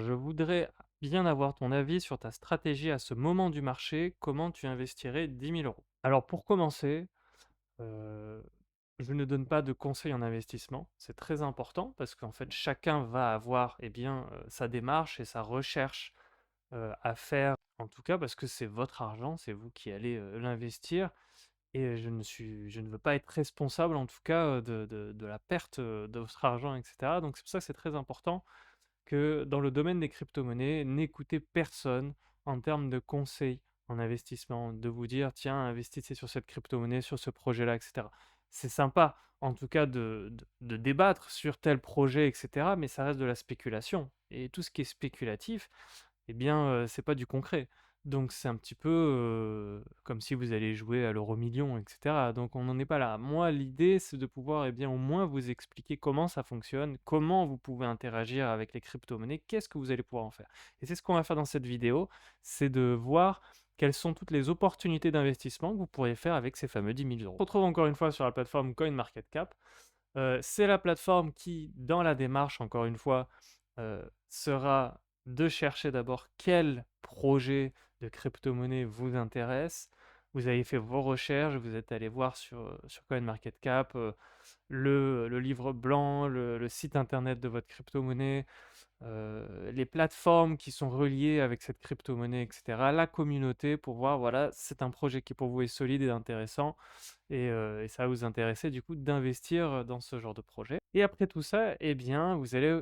je voudrais bien avoir ton avis sur ta stratégie à ce moment du marché. Comment tu investirais 10 000 euros? Alors pour commencer, heu, je ne donne pas de conseils en investissement. C'est très important parce qu'en fait chacun va avoir, sa démarche et sa recherche, à faire. En tout cas parce que c'est votre argent, c'est vous qui allez, l'investir et je ne veux pas être responsable en tout cas, de la perte, de votre argent et cetera. Donc c'est pour ça que c'est très important que dans le domaine des crypto-monnaies, n'écoutez personne en termes de conseils en investissement, de vous dire: «Tiens, investissez sur cette crypto-monnaie, sur ce projet-là» et cetera. C'est sympa, en tout cas de débattre sur tel projet et cetera, mais ça reste de la spéculation et tout ce qui est spéculatif, c'est pas du concret. Donc c'est un petit peu, comme si vous allez jouer à l'euro-million et cetera. Donc on n'en est pas là. Moi, l'idée, c'est de pouvoir, au moins vous expliquer comment ça fonctionne, comment vous pouvez interagir avec les crypto-monnaies, qu'est-ce que vous allez pouvoir en faire. Et c'est ce qu'on va faire dans cette vidéo, c'est de voir quelles sont toutes les opportunités d'investissement que vous pourriez faire avec ces fameux 10 000 euros. On se retrouve encore une fois sur la plateforme CoinMarketCap. C'est la plateforme qui, dans la démarche, encore une fois, sera de chercher d'abord quel projet de crypto-monnaie vous intéresse. Vous avez fait vos recherches, vous êtes allé voir sur CoinMarketCap, le livre blanc, le site internet de votre crypto-monnaie, les plateformes qui sont reliées avec cette crypto-monnaie et cetera, la communauté pour voir, voilà, c'est un projet qui pour vous est solide et intéressant et ça va vous intéresser du coup d'investir, dans ce genre de projet et après tout ça, vous allez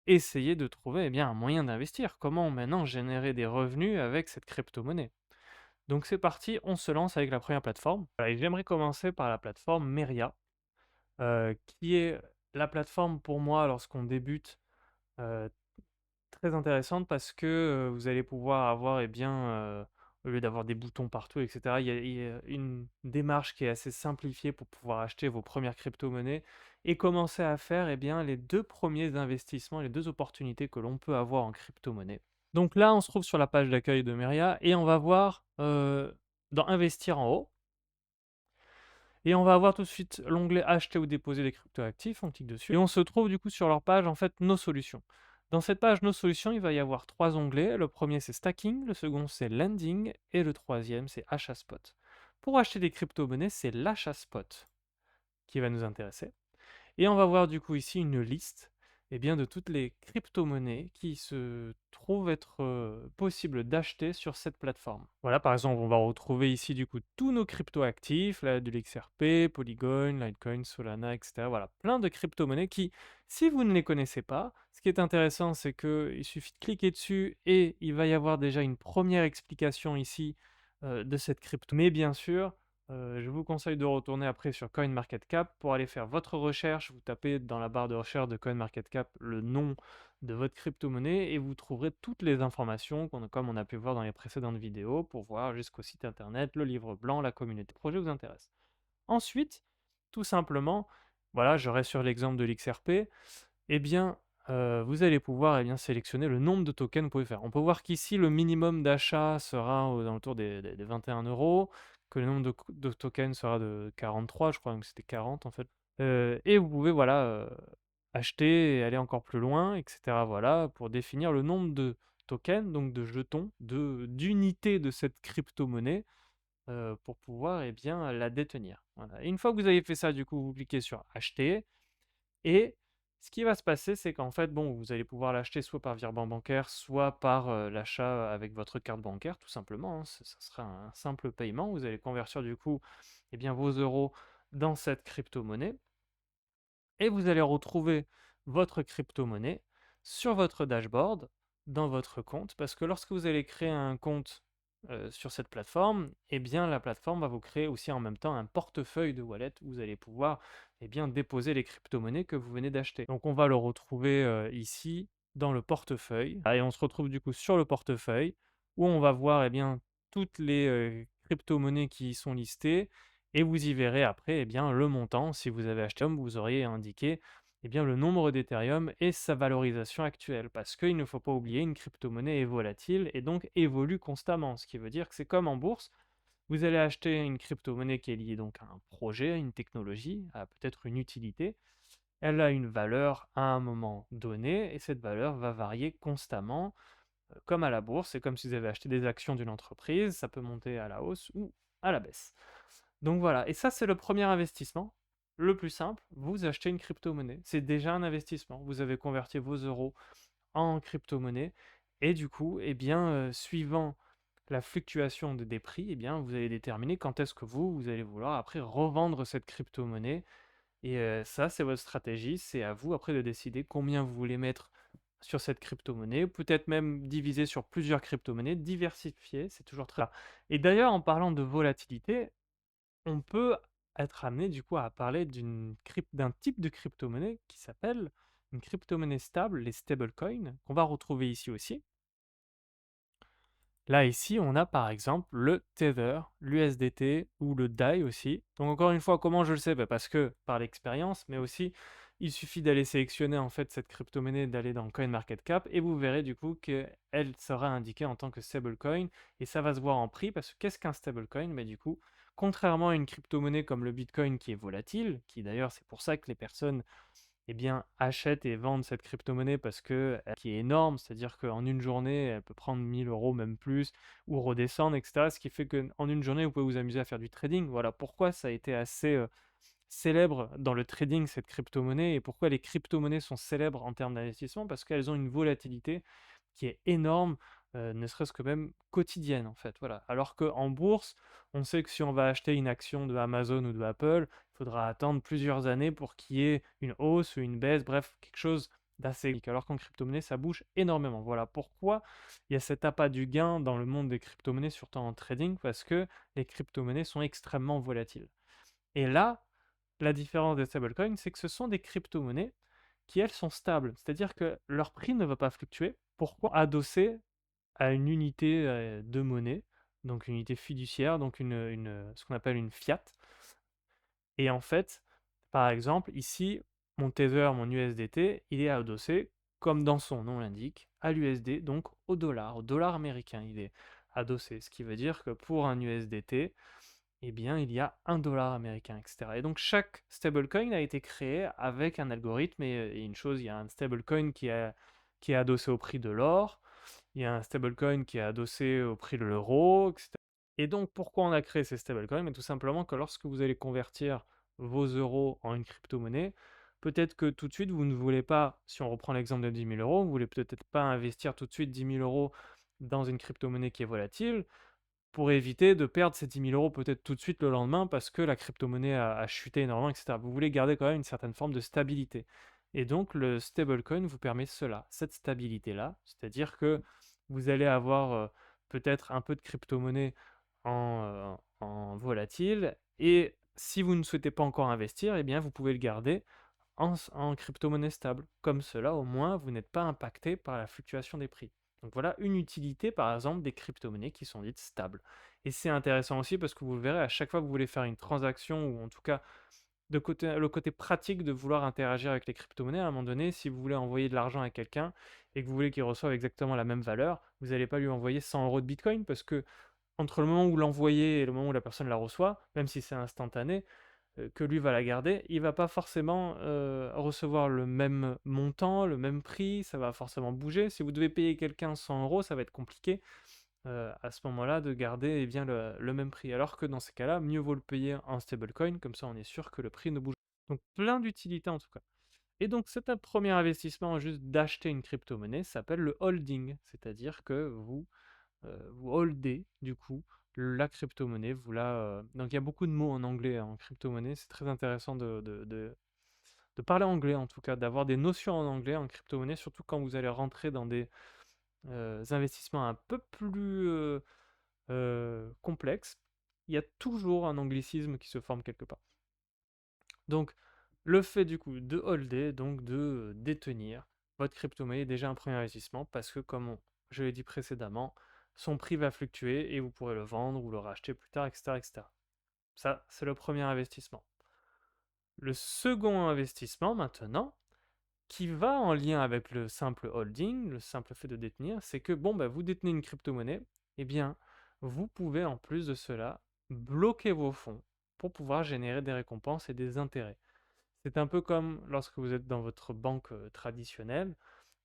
essayer de trouver, un moyen d'investir. Comment maintenant générer des revenus avec cette crypto-monnaie? Donc c'est parti, on se lance avec la première plateforme. Voilà et j'aimerais commencer par la plateforme Meria, qui est la plateforme pour moi lorsqu'on débute, heu, très intéressante parce que, vous allez pouvoir avoir, au lieu d'avoir des boutons partout et cetera, il y a une démarche qui est assez simplifiée pour pouvoir acheter vos premières crypto-monnaies et commencer à faire, les 2 premiers investissements, les 2 opportunités que l'on peut avoir en crypto-monnaie. Donc là, on se trouve sur la page d'accueil de Meria et on va voir, dans investir en haut et on va avoir tout de suite l'onglet acheter ou déposer des cryptoactifs, on clique dessus et on se trouve du coup sur leur page en fait nos solutions. Dans cette page nos solutions, il va y avoir 3 onglets. Le premier c'est stacking, le second c'est lending et le troisième c'est achat spot. Pour acheter des crypto-monnaies, c'est l'achat spot qui va nous intéresser. Et on va voir du coup ici une liste de toutes les crypto-monnaies qui se trouvent être possibles d'acheter sur cette plateforme. Voilà, par exemple, on va retrouver ici du coup tous nos crypto-actifs, là, de l'XRP, Polygon, Litecoin, Solana, etc. Voilà, plein de crypto-monnaies qui, si vous ne les connaissez pas, ce qui est intéressant, c'est qu'il suffit de cliquer dessus et il va y avoir déjà une première explication ici de cette crypto. Mais bien sûr, je vous conseille de retourner après sur CoinMarketCap pour aller faire votre recherche. Vous tapez dans la barre de recherche de CoinMarketCap le nom de votre crypto-monnaie et vous trouverez toutes les informations comme on a pu voir dans les précédentes vidéos pour voir jusqu'au site internet, le livre blanc, la communauté. Le projet vous intéresse. Ensuite, tout simplement, voilà, je reste sur l'exemple de l'XRP, eh bien, vous allez pouvoir, sélectionner le nombre de tokens que vous pouvez faire. On peut voir qu'ici, le minimum d'achat sera aux alentours des 21 €, que le nombre de tokens sera de 43, je crois même que c'était 40 en fait. Et vous pouvez, voilà, acheter et aller encore plus loin et cetera, voilà, pour définir le nombre de tokens, donc de jetons, d'unités de cette crypto-monnaie, pour pouvoir, la détenir. Voilà et une fois que vous avez fait ça, du coup, vous cliquez sur acheter et ce qui va se passer, c'est qu'en fait, bon, vous allez pouvoir l'acheter soit par virement bancaire, soit par, l'achat avec votre carte bancaire, tout simplement, hein. Ça sera un simple paiement. Vous allez convertir du coup, vos euros dans cette crypto-monnaie et vous allez retrouver votre crypto-monnaie sur votre dashboard, dans votre compte. Parce que lorsque vous allez créer un compte sur cette plateforme, la plateforme va vous créer aussi en même temps un portefeuille de wallet où vous allez pouvoir déposer les crypto-monnaies que vous venez d'acheter. Donc on va le retrouver ici dans le portefeuille. Et on se retrouve du coup sur le portefeuille où on va voir toutes les crypto-monnaies qui y sont listées et vous y verrez après, le montant. Si vous avez acheté, vous auriez indiqué, le nombre d'Ethereum et sa valorisation actuelle. Parce qu'il ne faut pas oublier, une crypto-monnaie est volatile et donc évolue constamment. Ce qui veut dire que c'est comme en bourse. Vous allez acheter une crypto-monnaie qui est liée donc à un projet, à une technologie, à peut-être une utilité. Elle a une valeur à un moment donné et cette valeur va varier constamment, comme à la bourse. C'est comme si vous avez acheté des actions d'une entreprise, ça peut monter à la hausse ou à la baisse. Donc voilà, et ça c'est le premier investissement, le plus simple, vous achetez une crypto-monnaie. C'est déjà un investissement. Vous avez converti vos euros en crypto-monnaie et du coup, eh bien, suivant la fluctuation des prix, eh bien, vous allez déterminer quand est-ce que vous allez vouloir après revendre cette crypto-monnaie et ça, c'est votre stratégie. C'est à vous après de décider combien vous voulez mettre sur cette crypto-monnaie, peut-être même diviser sur plusieurs crypto-monnaies, diversifier, c'est toujours très et d'ailleurs, en parlant de volatilité, on peut être amené du coup à parler d'un type de crypto-monnaie qui s'appelle une crypto-monnaie stable, les stablecoins, qu'on va retrouver ici aussi. Là, ici, on a par exemple le Tether, l'USDT ou le DAI aussi. Donc encore une fois, comment je le sais? Bah, parce que par l'expérience, mais aussi il suffit d'aller sélectionner en fait cette crypto-monnaie, d'aller dans CoinMarketCap et vous verrez du coup qu'elle sera indiquée en tant que stablecoin et ça va se voir en prix parce que qu'est-ce qu'un stablecoin? Mais du coup, contrairement à une crypto-monnaie comme le Bitcoin qui est volatile, qui d'ailleurs c'est pour ça que les personnes eh bien, achètent et vendent cette crypto-monnaie parce que qui est énorme, c'est-à-dire qu'en une journée, elle peut prendre 1000 euros, même plus, ou redescendre, etc. Ce qui fait qu'en une journée, vous pouvez vous amuser à faire du trading. Voilà pourquoi ça a été assez célèbre dans le trading, cette crypto-monnaie, et pourquoi les crypto-monnaies sont célèbres en termes d'investissement, parce qu'elles ont une volatilité qui est énorme, ne serait-ce que même quotidienne, en fait. Voilà. Alors qu'en bourse, on sait que si on va acheter une action de Amazon ou de Apple, il faudra attendre plusieurs années pour qu'il y ait une hausse ou une baisse, bref, quelque chose d'assez logique. Alors qu'en crypto-monnaie, ça bouge énormément. Voilà pourquoi il y a cet appât du gain dans le monde des crypto-monnaies, surtout en trading, parce que les crypto-monnaies sont extrêmement volatiles. Et là, la différence des stablecoins, c'est que ce sont des crypto-monnaies qui, elles, sont stables. C'est-à-dire que leur prix ne va pas fluctuer. Pourquoi? Adossé à une unité de monnaie, donc une unité fiduciaire, donc ce qu'on appelle une fiat. Et en fait, par exemple, ici, mon Tether, mon USDT, il est adossé, comme dans son nom l'indique, à l'USD, donc au dollar américain. Il est adossé, ce qui veut dire que pour un USDT, eh bien, il y a un dollar américain, etc. Et donc, chaque stablecoin a été créé avec un algorithme et une chose, il y a un stablecoin qui est adossé au prix de l'or, il y a un stablecoin qui est adossé au prix de l'euro, etc. Et donc, pourquoi on a créé ces stablecoins? Mais tout simplement que lorsque vous allez convertir vos euros en une crypto-monnaie, peut-être que tout de suite, vous ne voulez pas, si on reprend l'exemple de 10 000 euros, vous voulez peut-être pas investir tout de suite 10 000 euros dans une crypto-monnaie qui est volatile, pour éviter de perdre ces 10 000 euros peut-être tout de suite le lendemain parce que la crypto-monnaie a chuté énormément, etc. Vous voulez garder quand même une certaine forme de stabilité. Et donc le stablecoin vous permet cela, cette stabilité-là, c'est-à-dire que vous allez avoir peut-être un peu de crypto-monnaie en volatile et si vous ne souhaitez pas encore investir, eh bien vous pouvez le garder en crypto-monnaie stable. Comme cela, au moins, vous n'êtes pas impacté par la fluctuation des prix. Donc voilà une utilité, par exemple, des crypto-monnaies qui sont dites stables. Et c'est intéressant aussi parce que vous le verrez, à chaque fois que vous voulez faire une transaction, ou en tout cas le côté pratique de vouloir interagir avec les crypto-monnaies, à un moment donné, si vous voulez envoyer de l'argent à quelqu'un et que vous voulez qu'il reçoive exactement la même valeur, vous n'allez pas lui envoyer 100 euros de Bitcoin parce que entre le moment où vous l'envoyez et le moment où la personne la reçoit, même si c'est instantané, que lui va la garder, il va pas forcément recevoir le même montant, le même prix, ça va forcément bouger. Si vous devez payer quelqu'un 100 euros, ça va être compliqué à ce moment-là de garder eh bien, le même prix. Alors que dans ces cas-là, mieux vaut le payer en stablecoin, comme ça on est sûr que le prix ne bouge pas. Donc plein d'utilités en tout cas. Et donc c'est un premier investissement juste d'acheter une crypto-monnaie, ça s'appelle le holding, c'est-à-dire que vous holdez du coup la crypto-monnaie. Donc il y a beaucoup de mots en anglais en crypto-monnaie. C'est très intéressant de parler anglais en tout cas, d'avoir des notions en anglais en crypto-monnaie, surtout quand vous allez rentrer dans des investissements un peu plus complexes. Il y a toujours un anglicisme qui se forme quelque part. Donc le fait du coup de holder, donc de détenir votre crypto-monnaie est déjà un premier investissement parce que je l'ai dit précédemment, son prix va fluctuer et vous pourrez le vendre ou le racheter plus tard, etc. etc. Ça, c'est le premier investissement. Le second investissement maintenant, qui va en lien avec le simple holding, le simple fait de détenir, c'est que bon, bah, vous détenez une crypto-monnaie, eh bien, vous pouvez en plus de cela bloquer vos fonds pour pouvoir générer des récompenses et des intérêts. C'est un peu comme lorsque vous êtes dans votre banque, traditionnelle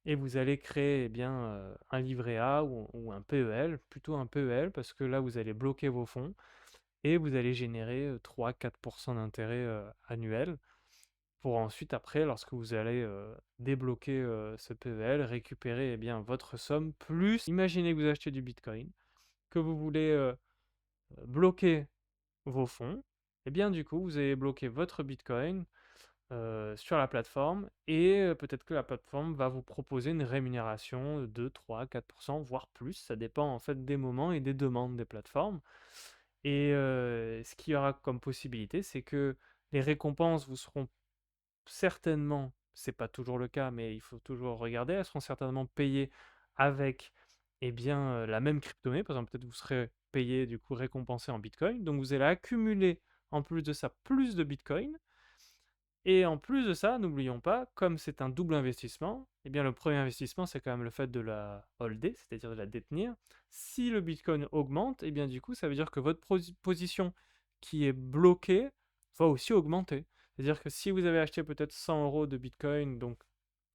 et vous allez créer, eh bien, un livret A ou un PEL, plutôt un PEL parce que là, vous allez bloquer vos fonds et vous allez générer, 3-4 d'intérêt, annuel pour ensuite après, lorsque vous allez, débloquer, ce PEL, récupérer, eh bien, votre somme plus imaginez que vous achetez du bitcoin, que vous voulez, bloquer vos fonds, et bien, du coup, vous allez bloquer votre bitcoin, sur la plateforme et peut-être que la plateforme va vous proposer une rémunération de 2-3-4 voire plus. Ça dépend, en fait, des moments et des demandes des plateformes et ce qu'il y aura comme possibilité, c'est que les récompenses vous seront certainement, c'est pas toujours le cas, mais il faut toujours regarder, elles seront certainement payées avec, eh bien, la même crypto-monnaie. Par exemple, peut-être vous serez payé, du coup, récompensé en bitcoin. Donc vous allez accumuler, en plus de ça, plus de bitcoin et en plus de ça, n'oublions pas, comme c'est un double investissement, eh bien, le premier investissement, c'est quand même le fait de la holder, c'est-à-dire de la détenir. Si le bitcoin augmente, eh bien, du coup, ça veut dire que votre position qui est bloquée va aussi augmenter. C'est-à-dire que si vous avez acheté peut-être 100 euros de bitcoin, donc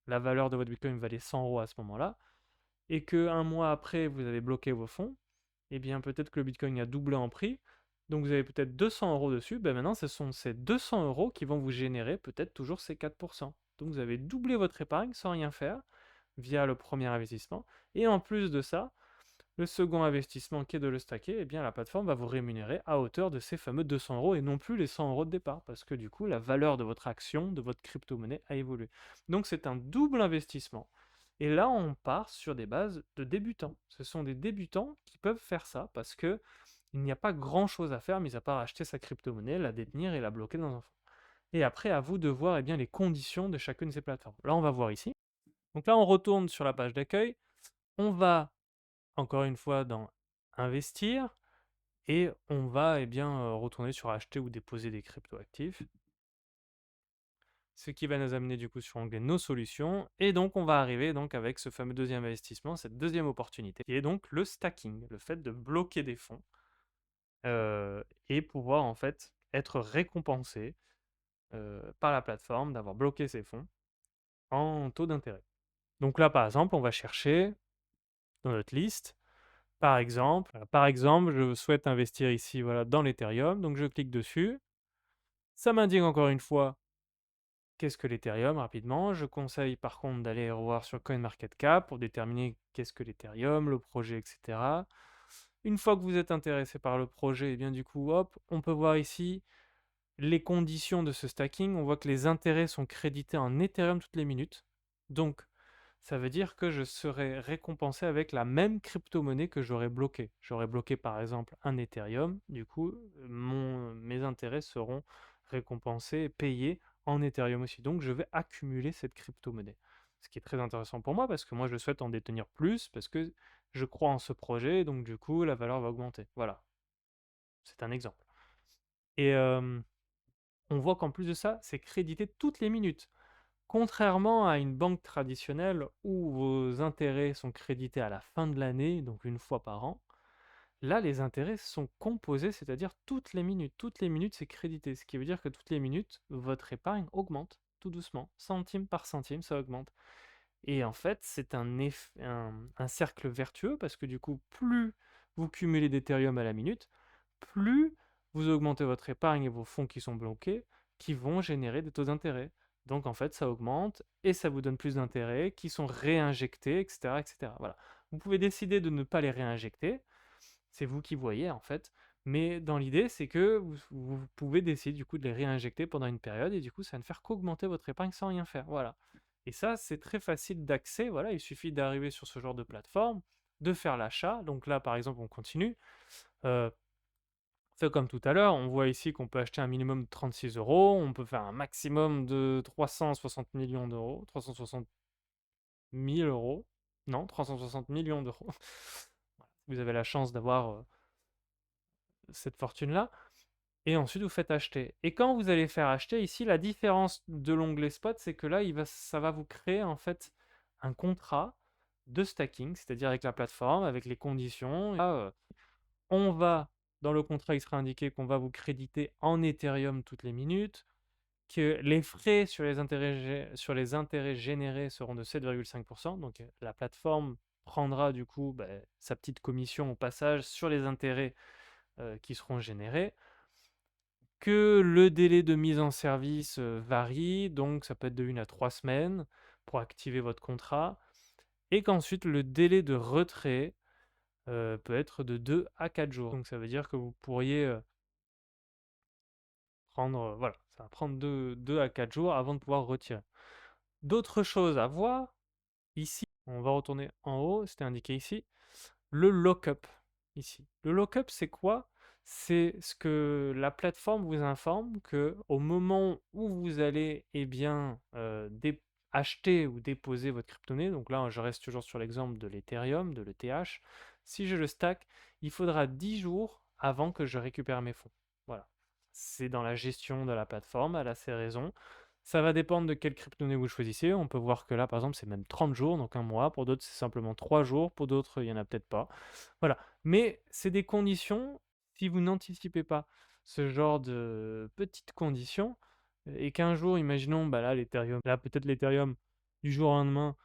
la valeur de votre bitcoin valait 100 euros à ce moment-là, et qu'un mois après, vous avez bloqué vos fonds, eh bien peut-être que le bitcoin a doublé en prix, donc vous avez peut-être 200 euros dessus, ben maintenant ce sont ces 200 euros qui vont vous générer peut-être toujours ces 4%. Donc vous avez doublé votre épargne sans rien faire via le premier investissement, et en plus de ça, le second investissement qui est de le stacker, eh bien la plateforme va vous rémunérer à hauteur de ces fameux 200 euros et non plus les 100 euros de départ, parce que du coup la valeur de votre action, de votre crypto-monnaie a évolué. Donc c'est un double investissement. Et là, on part sur des bases de débutants. Ce sont des débutants qui peuvent faire ça parce que il n'y a pas grand-chose à faire, mis à part acheter sa crypto-monnaie, la détenir et la bloquer dans un fonds. Et après, à vous de voir eh bien, les conditions de chacune de ces plateformes. Là, on va voir ici. Donc là, on retourne sur la page d'accueil. On va, encore une fois, dans Investir. Et on va eh bien, retourner sur Acheter ou déposer des cryptoactifs. Ce qui va nous amener du coup sur l'onglet Nos solutions. Et donc, on va arriver donc avec ce fameux deuxième investissement, cette deuxième opportunité, qui est donc le stacking, le fait de bloquer des fonds et pouvoir en fait être récompensé par la plateforme d'avoir bloqué ces fonds en taux d'intérêt. Donc là, par exemple, on va chercher dans notre liste, par exemple, je souhaite investir ici voilà, dans l'Ethereum, donc je clique dessus. Ça m'indique encore une fois qu'est-ce que l'Ethereum rapidement. Je conseille par contre d'aller revoir sur CoinMarketCap pour déterminer qu'est-ce que l'Ethereum, le projet, etc. Une fois que vous êtes intéressé par le projet, et bien du coup, hop, on peut voir ici les conditions de ce stacking. On voit que les intérêts sont crédités en Ethereum toutes les minutes. Donc, ça veut dire que je serai récompensé avec la même crypto-monnaie que j'aurais bloqué. J'aurais bloqué par exemple un Ethereum, du coup, mes intérêts seront récompensés et payés en Ethereum aussi. Donc, je vais accumuler cette crypto-monnaie. Ce qui est très intéressant pour moi parce que moi, je souhaite en détenir plus parce que je crois en ce projet, donc du coup, la valeur va augmenter. Voilà, c'est un exemple. Et on voit qu'en plus de ça, c'est crédité toutes les minutes. Contrairement à une banque traditionnelle où vos intérêts sont crédités à la fin de l'année, donc une fois par an, là les intérêts sont composés, c'est-à-dire toutes les minutes. Toutes les minutes c'est crédité, ce qui veut dire que toutes les minutes, votre épargne augmente tout doucement, centime par centime, ça augmente. Et en fait, c'est un cercle vertueux parce que du coup, plus vous cumulez d'Ethereum à la minute, plus vous augmentez votre épargne et vos fonds qui sont bloqués, qui vont générer des taux d'intérêt. Donc en fait, ça augmente et ça vous donne plus d'intérêts qui sont réinjectés, etc., etc. Voilà. Vous pouvez décider de ne pas les réinjecter, c'est vous qui voyez en fait. Mais dans l'idée, c'est que vous pouvez décider du coup de les réinjecter pendant une période et du coup, ça va ne faire qu'augmenter votre épargne sans rien faire. Voilà. Et ça, c'est très facile d'accès. Voilà, il suffit d'arriver sur ce genre de plateforme, de faire l'achat. Donc là, par exemple, on continue. Euh, fait comme tout à l'heure, on voit ici qu'on peut acheter un minimum de 36 euros, on peut faire un maximum de 360 millions d'euros, 360 000 euros, non, 360 millions d'euros. Vous avez la chance d'avoir cette fortune-là. Et ensuite, vous faites acheter. Et quand vous allez faire acheter, ici, la différence de l'onglet spot, c'est que là, ça va vous créer en fait un contrat de stacking, c'est-à-dire avec la plateforme, avec les conditions. Et là, on va, dans le contrat, il sera indiqué qu'on va vous créditer en Ethereum toutes les minutes. que les frais sur les intérêts générés seront de 7,5. Donc la plateforme prendra du coup, sa petite commission au passage sur les intérêts, qui seront générés. Que le délai de mise en service, varie, donc ça peut être de 1 à 3 semaines pour activer votre contrat et qu'ensuite le délai de retrait, peut être de 2 à 4 jours. Donc ça veut dire que vous pourriez, prendre, voilà, ça va prendre 2 à 4 jours avant de pouvoir retirer. D'autres choses à voir, ici, on va retourner en haut, c'était indiqué ici, le lock-up, ici. Le lock-up, c'est quoi? C'est ce que la plateforme vous informe que au moment où vous allez, eh bien, acheter ou déposer votre crypto-monnaie, donc là, je reste toujours sur l'exemple de l'Ethereum, de l'ETH, si je le stack, il faudra 10 jours avant que je récupère mes fonds. Voilà. C'est dans la gestion de la plateforme, elle a ses raisons. Ça va dépendre de quelle crypto-monnaie vous choisissez. On peut voir que là, par exemple, c'est même 30 jours, donc un mois. Pour d'autres, c'est simplement 3 jours. Pour d'autres, il n'y en a peut-être pas. Voilà. Mais c'est des conditions, si vous n'anticipez pas ce genre de petites conditions, et qu'un jour, imaginons, là, l'Ethereum, là, peut-être l'Ethereum, du jour au lendemain,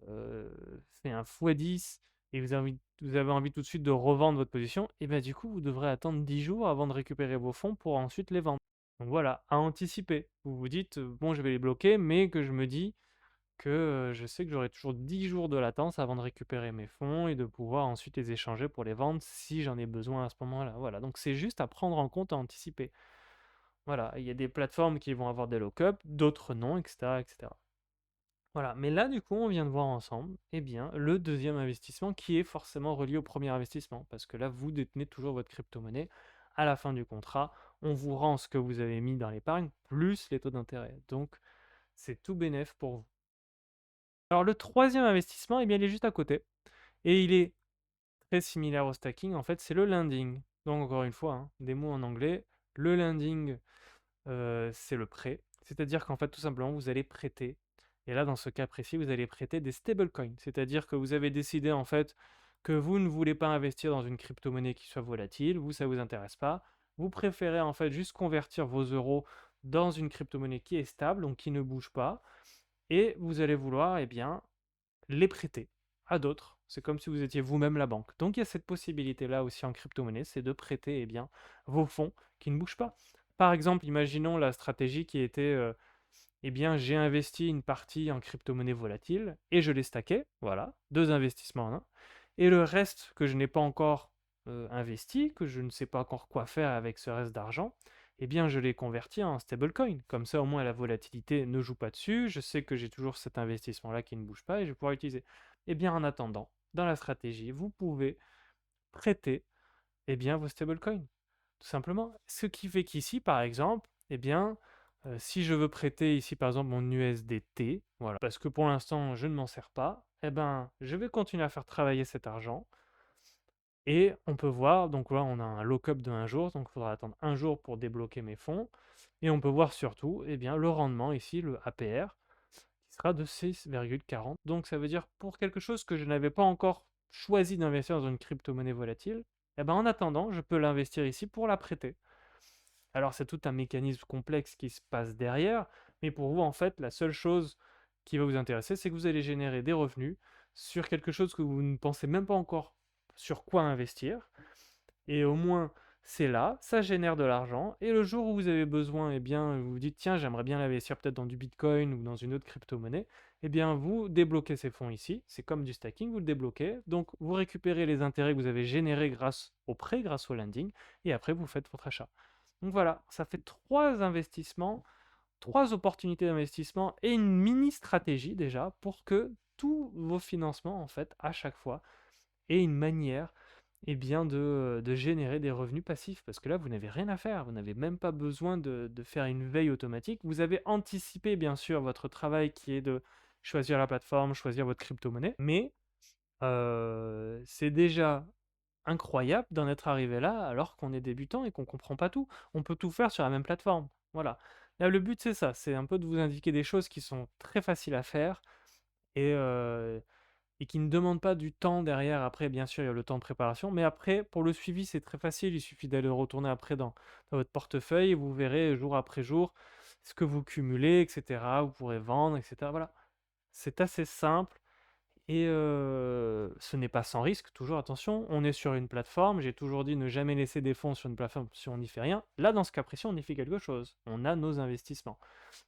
fait un x10, et vous avez envie tout de suite de revendre votre position, et du coup, vous devrez attendre 10 jours avant de récupérer vos fonds pour ensuite les vendre. Donc voilà, à anticiper. Vous vous dites, bon, je vais les bloquer, mais que je me dis que je sais que j'aurai toujours 10 jours de latence avant de récupérer mes fonds et de pouvoir ensuite les échanger pour les vendre si j'en ai besoin à ce moment-là. Voilà, donc c'est juste à prendre en compte, à anticiper. Voilà, il y a des plateformes qui vont avoir des lock-up, d'autres non, etc., etc. Voilà, mais là, du coup, on vient de voir ensemble, eh bien, le deuxième investissement qui est forcément relié au premier investissement, parce que là, vous détenez toujours votre crypto-monnaie. À la fin du contrat, on vous rend ce que vous avez mis dans l'épargne, plus les taux d'intérêt. Donc, c'est tout bénef pour vous. Alors, le troisième investissement, eh bien, il est juste à côté, et il est très similaire au stacking. En fait, c'est le lending. Donc, encore une fois, hein, des mots en anglais. Le lending, c'est le prêt. C'est-à-dire qu'en fait, tout simplement, vous allez prêter. Et là, dans ce cas précis, vous allez prêter des stablecoins. C'est-à-dire que vous avez décidé en fait que vous ne voulez pas investir dans une crypto-monnaie qui soit volatile, vous, ça ne vous intéresse pas. Vous préférez en fait juste convertir vos euros dans une crypto-monnaie qui est stable, donc qui ne bouge pas. Et vous allez vouloir, eh bien, les prêter à d'autres. C'est comme si vous étiez vous-même la banque. Donc il y a cette possibilité-là aussi en crypto-monnaie, c'est de prêter, eh bien, vos fonds qui ne bougent pas. Par exemple, imaginons la stratégie qui était, eh bien, j'ai investi une partie en crypto-monnaie volatile et je l'ai stacké, voilà, deux investissements en un. Et le reste que je n'ai pas encore investi, que je ne sais pas encore quoi faire avec ce reste d'argent, eh bien, je l'ai converti en stablecoin. Comme ça, au moins, la volatilité ne joue pas dessus. Je sais que j'ai toujours cet investissement-là qui ne bouge pas et je vais pouvoir l'utiliser. Eh bien, en attendant, dans la stratégie, vous pouvez prêter, eh bien, vos stablecoins, tout simplement. Ce qui fait qu'ici, par exemple, eh bien, si je veux prêter ici, par exemple, mon USDT, voilà, parce que pour l'instant, je ne m'en sers pas, eh ben, je vais continuer à faire travailler cet argent. Et on peut voir, donc là, on a un lock-up de 1 jour, donc il faudra attendre 1 jour pour débloquer mes fonds. Et on peut voir surtout, eh bien, le rendement ici, le APR, qui sera de 6,40. Donc ça veut dire pour quelque chose que je n'avais pas encore choisi d'investir dans une crypto-monnaie volatile, eh ben, en attendant, je peux l'investir ici pour la prêter. Alors c'est tout un mécanisme complexe qui se passe derrière, mais pour vous, en fait, la seule chose qui va vous intéresser, c'est que vous allez générer des revenus sur quelque chose que vous ne pensez même pas encore sur quoi investir. Et au moins, c'est là, ça génère de l'argent. Et le jour où vous avez besoin, eh bien, vous vous dites, tiens, j'aimerais bien l'investir peut-être dans du Bitcoin ou dans une autre crypto-monnaie, eh bien, vous débloquez ces fonds ici. C'est comme du stacking, vous le débloquez. Donc, vous récupérez les intérêts que vous avez générés grâce au prêt, grâce au lending, et après, vous faites votre achat. Donc voilà, ça fait 3 investissements, 3 opportunités d'investissement et une mini stratégie déjà pour que tous vos financements, en fait, à chaque fois, aient une manière bien, de générer des revenus passifs. Parce que là, vous n'avez rien à faire. Vous n'avez même pas besoin de faire une veille automatique. Vous avez anticipé, bien sûr, votre travail qui est de choisir la plateforme, choisir votre crypto-monnaie. Mais c'est déjà incroyable d'en être arrivé là alors qu'on est débutant et qu'on comprend pas tout. On peut tout faire sur la même plateforme. Voilà. Là, le but, c'est ça. C'est un peu de vous indiquer des choses qui sont très faciles à faire et, et qui ne demandent pas du temps derrière. Après, bien sûr, il y a le temps de préparation, mais après, pour le suivi, c'est très facile. Il suffit d'aller retourner après dans votre portefeuille et vous verrez jour après jour ce que vous cumulez et cetera. Vous pourrez vendre et cetera. Voilà, c'est assez simple et ce n'est pas sans risque, toujours attention. On est sur une plateforme, j'ai toujours dit ne jamais laisser des fonds sur une plateforme si on n'y fait rien. Là, dans ce cas précis, on y fait quelque chose. On a nos investissements.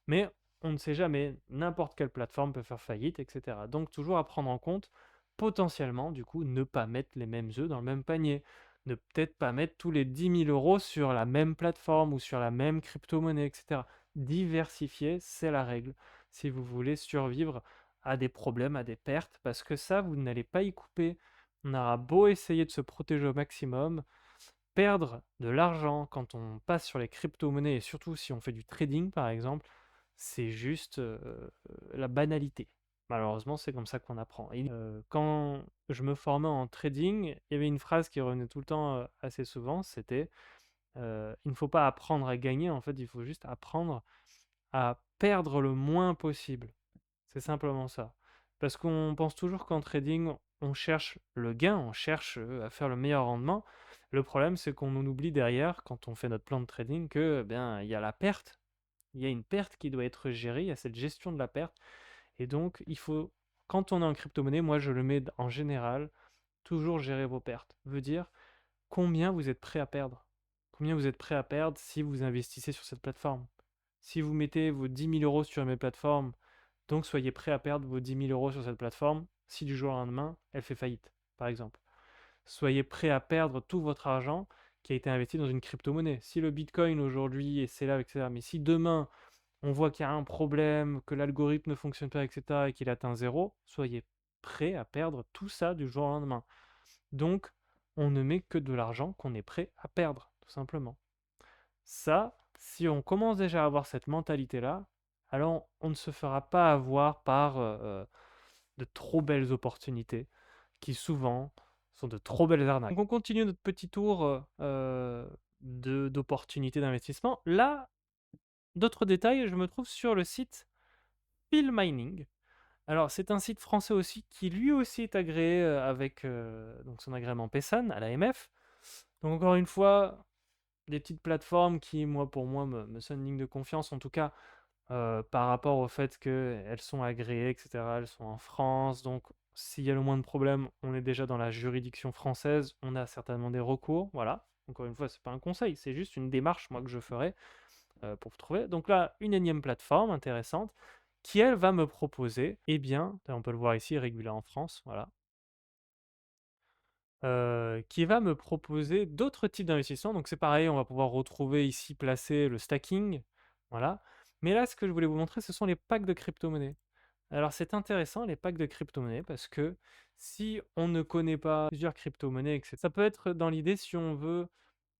Mais on ne sait jamais, n'importe quelle plateforme peut faire faillite et cetera. Donc toujours à prendre en compte, potentiellement, du coup, ne pas mettre les mêmes œufs dans le même panier. Ne peut-être pas mettre tous les 10 000 € sur la même plateforme ou sur la même crypto-monnaie et cetera. Diversifier, c'est la règle si vous voulez survivre à des problèmes, à des pertes, parce que ça, vous n'allez pas y couper. On aura beau essayer de se protéger au maximum, perdre de l'argent quand on passe sur les crypto-monnaies et surtout si on fait du trading par exemple, c'est juste, la banalité. Malheureusement, c'est comme ça qu'on apprend et quand je me formais en trading, il y avait une phrase qui revenait tout le temps, assez souvent, c'était, «Il ne faut pas apprendre à gagner, en fait, il faut juste apprendre à perdre le moins possible». C'est simplement ça. Parce qu'on pense toujours qu'en trading, on cherche le gain, on cherche, à faire le meilleur rendement. Le problème, c'est qu'on en oublie derrière, quand on fait notre plan de trading, que, bien, il y a la perte. Il y a une perte qui doit être gérée, il y a cette gestion de la perte et donc il faut quand on est en crypto-monnaie, moi je le mets en général, toujours gérer vos pertes. Veut dire combien vous êtes prêt à perdre. Combien vous êtes prêt à perdre si vous investissez sur cette plateforme. Si vous mettez vos 10 000 € sur mes plateformes, donc soyez prêt à perdre vos 10 000 € sur cette plateforme si du jour au lendemain, elle fait faillite, par exemple. Soyez prêt à perdre tout votre argent qui a été investi dans une crypto-monnaie. Si le Bitcoin aujourd'hui c'est là, etc., mais si demain on voit qu'il y a un problème, que l'algorithme ne fonctionne pas, etc., et qu'il atteint zéro, soyez prêt à perdre tout ça du jour au lendemain. Donc, on ne met que de l'argent qu'on est prêt à perdre, tout simplement. Ça, si on commence déjà à avoir cette mentalité-là, alors on ne se fera pas avoir par de trop belles opportunités, qui souvent sont de trop belles arnaques. Donc on continue notre petit tour d'opportunités d'investissement. Là, d'autres détails, je me trouve sur le site Peel Mining. Alors, c'est un site français aussi qui lui aussi est agréé avec donc son agrément PESAN à l'AMF. Donc, encore une fois, des petites plateformes qui, moi, pour moi, me sonnent digne de confiance, en tout cas par rapport au fait qu'elles sont agréées, etc. Elles sont en France. Donc, s'il y a le moins de problèmes, on est déjà dans la juridiction française. On a certainement des recours. Voilà. Encore une fois, c'est pas un conseil, c'est juste une démarche, moi, que je ferai pour trouver. Donc là, une énième plateforme intéressante qui, elle, va me proposer, eh bien, on peut le voir ici, Régula en France, voilà, qui va me proposer d'autres types d'investissements. Donc c'est pareil, on va pouvoir retrouver ici placé le stacking, voilà. Mais là, ce que je voulais vous montrer, ce sont les packs de crypto-monnaies. Alors c'est intéressant, les packs de crypto-monnaies, parce que si on ne connaît pas plusieurs crypto-monnaies, etc., ça peut être dans l'idée, si on veut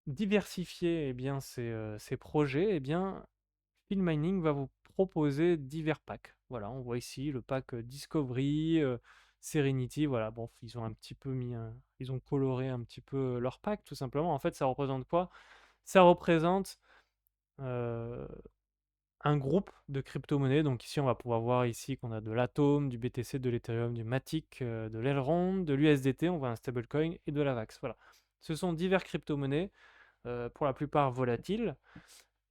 diversifier eh bien, ces projets, eh bien, Mining va vous proposer divers packs. Voilà, on voit ici le pack Discovery, Serenity. Voilà, bon, ils ont un petit peu mis, ils ont coloré un petit peu leur pack, tout simplement. En fait, ça représente quoi? Ça représente euh, un groupe de crypto-monnaies. Donc ici, on va pouvoir voir ici qu'on a de l'Atom, du BTC, de l'Ethereum, du Matic, de l'Elrond, de l'USDT. On voit un stablecoin et de la VAX. Voilà, ce sont divers crypto-monnaies, pour la plupart volatiles.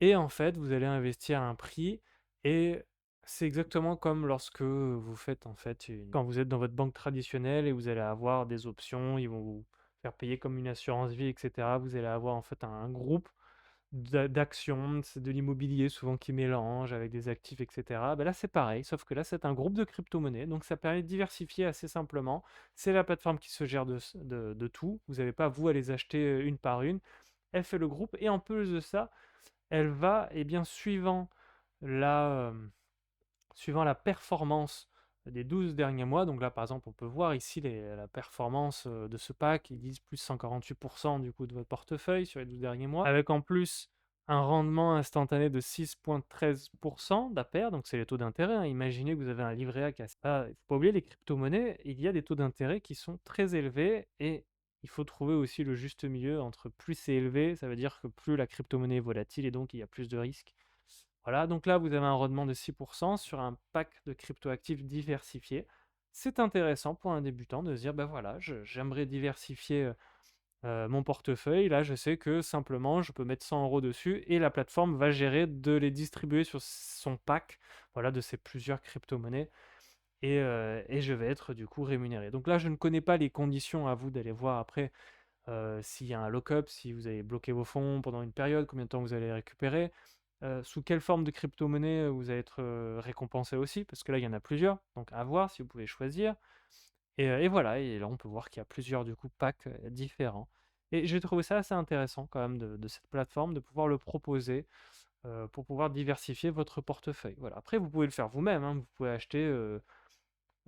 Et en fait, vous allez investir un prix et c'est exactement comme lorsque vous faites en fait quand vous êtes dans votre banque traditionnelle et vous allez avoir des options, ils vont vous faire payer comme une assurance vie, etc. Vous allez avoir en fait un groupe d'actions, c'est de l'immobilier souvent qui mélange avec des actifs, etc. Ben là, c'est pareil, sauf que là, c'est un groupe de crypto-monnaies, donc ça permet de diversifier assez simplement. C'est la plateforme qui se gère de tout. Vous n'avez pas, vous, à les acheter une par une. Elle fait le groupe et en plus de ça, elle va, eh bien, suivant la performance des 12 derniers mois, donc là par exemple on peut voir ici la performance de ce pack, ils disent plus 148% du coup de votre portefeuille sur les 12 derniers mois, avec en plus un rendement instantané de 6,13% d'APR, donc c'est les taux d'intérêt, hein. Imaginez que vous avez un livret A qui a... Ah, il ne faut pas oublier les crypto-monnaies, il y a des taux d'intérêt qui sont très élevés et il faut trouver aussi le juste milieu entre plus c'est élevé, ça veut dire que plus la crypto-monnaie est volatile et donc il y a plus de risques. Voilà, donc là, vous avez un rendement de 6% sur un pack de cryptoactifs diversifiés. C'est intéressant pour un débutant de se dire, ben voilà, j'aimerais diversifier Mon portefeuille, là, je sais que simplement je peux mettre 100 € dessus et la plateforme va gérer de les distribuer sur son pack, voilà, de ces plusieurs cryptomonnaies et je vais être du coup rémunéré. Donc là, je ne connais pas les conditions, à vous d'aller voir après, s'il y a un lock-up, si vous avez bloqué vos fonds pendant une période, combien de temps vous allez les récupérer, sous quelle forme de crypto-monnaie, vous allez être, récompensé aussi, parce que là, il y en a plusieurs, donc à voir si vous pouvez choisir et voilà et là, on peut voir qu'il y a plusieurs, du coup, packs, différents et j'ai trouvé ça assez intéressant quand même de cette plateforme, de pouvoir le proposer, pour pouvoir diversifier votre portefeuille. Voilà. Après, vous pouvez le faire vous-même, hein, vous pouvez acheter,